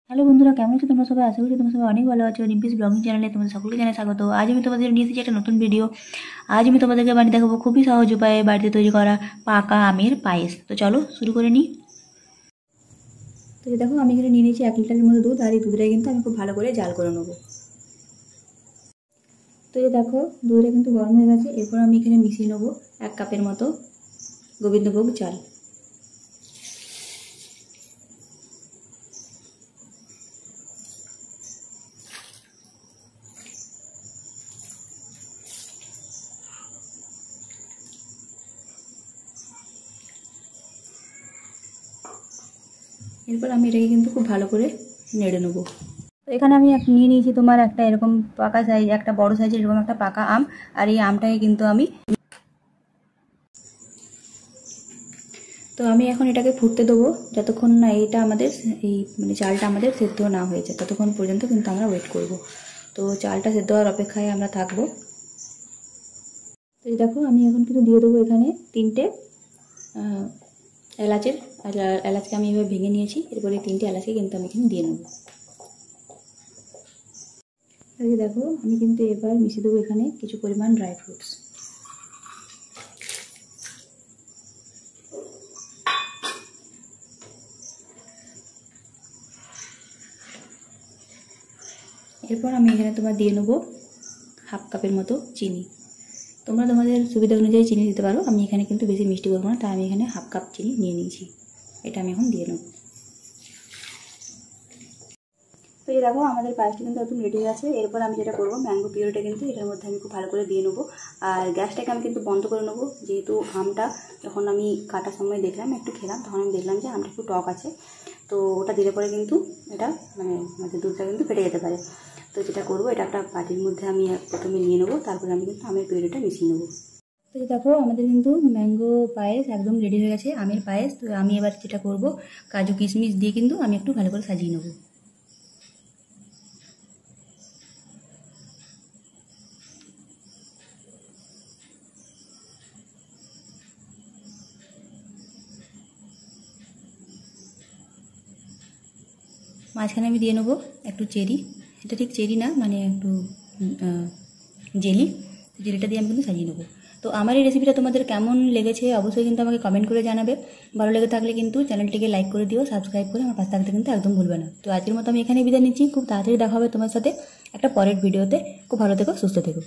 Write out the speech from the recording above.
Hello বন্ধুরা, কেমন আছো তোমরা সবাই? আশা করি তোমরা সবাই অনেক ভালো আছো। রিম্পিস ব্লগিং চ্যানেলে তোমাদের সকলকে জানাই স্বাগত। আজ আমি তোমাদের নিয়ে এসেছি একটা নতুন ভিডিও। আজ আমি তোমাদেরকে বানিয়ে দেখাবো খুবই সহজ উপায়ে বাড়িতে তৈরি করা পাকা আমের পায়েস। তো চলো শুরু করে নিই। তো দেখো, আমি এখানে নিয়ে নিয়েছি 1 লিটারের মতো দুধ, আর এই দুধটা কিন্তু আমি খুব ভালো করে জাল করে নেবো। তো এই দেখো, দুধটা কিন্তু গরম হয়ে গেছে। এরপর আমি এখানে মিশিয়ে নেবো 1 কাপের মতো গোবিন্দভোগ চাল। এরপর আমি এটাকে কিন্তু খুব ভালো করে নেড়ে নেবো। তো এখানে আমি নিয়ে নিয়েছি তোমার একটা এরকম পাকা সাইজ, একটা বড় সাইজের এরকম একটা পাকা আম। আর এই আমটাকে কিন্তু আমি এখন এটাকে ফুটতে দেবো যতক্ষণ না এইটা আমাদের এই চালটা আমাদের সেদ্ধ না হয়েছে, ততক্ষণ পর্যন্ত কিন্তু আমরা ওয়েট করব। তো চালটা সেদ্ধ হওয়ার অপেক্ষায় আমরা থাকবো। তো দেখো, আমি এখন কিন্তু দিয়ে দেবো এখানে 3টে এলাচকে আমি এভাবে ভেঙে নিয়েছি। এরপরে 3টে এলাচকে কিন্তু আমি এখানে দিয়ে নেব। দেখো, আমি কিন্তু এবার মিশিয়ে দেবো এখানে কিছু পরিমাণ ড্রাই ফ্রুটস। এরপর আমি এখানে দিয়ে নেবো 1/2 কাপের মতো চিনি। তোমরা তোমাদের সুবিধা অনুযায়ী চিনি দিতে পারো। আমি এখানে কিন্তু বেশি মিষ্টি করবো না, তাই আমি এখানে 1/2 কাপ চিনি নিয়ে নিয়েছি। এটা আমি এখন দিয়ে নেব। তো এই দেখো, আমাদের পায়েসটা কিন্তু একদম রেডি হয়ে আছে। এরপর আমি যেটা করবো, ম্যাঙ্গো পিউরিটা কিন্তু এটার মধ্যে আমি খুব ভালো করে দিয়ে নেবো। আর গ্যাসটাকে আমি কিন্তু বন্ধ করে নেবো, যেহেতু আমটা যখন আমি কাটার সময় দেখলাম, একটু খেলাম, তখন আমি দেখলাম যে আমটা একটু টক আছে। তো ওটা দিলে পরে কিন্তু এটা দুধটা কিন্তু ফেটে যেতে পারে। তো যেটা করবো, এটা একটা বাটির মধ্যে আমি প্রথমে নিয়ে নেবো, তারপরে আমি কিন্তু আমের পিউরিটা মিশিয়ে নেবো। তো দেখো, আমাদের কিন্তু ম্যাঙ্গো পায়েস একদম রেডি হয়ে গেছে, আমের পায়েস। তো আমি এবার যেটা করবো, কাজু কিশমিশ দিয়ে কিন্তু আমি একটু ভালো করে সাজিয়ে নেবো। মাঝখানে আমি দিয়ে নেবো একটু চেরি। এটা ঠিক চেরি না, একটু জেলিটা দিয়ে আমি কিন্তু সাজিয়ে নেবো। তো আমার এই রেসিপিটা তোমাদের কেমন লেগেছে অবশ্যই কিন্তু আমাকে কমেন্ট করে জানাবে। ভালো লেগে থাকলে কিন্তু চ্যানেলটিকে লাইক করে দিও, সাবস্ক্রাইব করে আমার পাশে থাকতে কিন্তু একদম ভুলবে না। তো আজকের মতো আমি এখানে বিদায় নিচ্ছি। খুব তাড়াতাড়ি দেখা হবে তোমার সাথে একটা পরের ভিডিওতে। খুব ভালো থেকো, সুস্থ থেকো।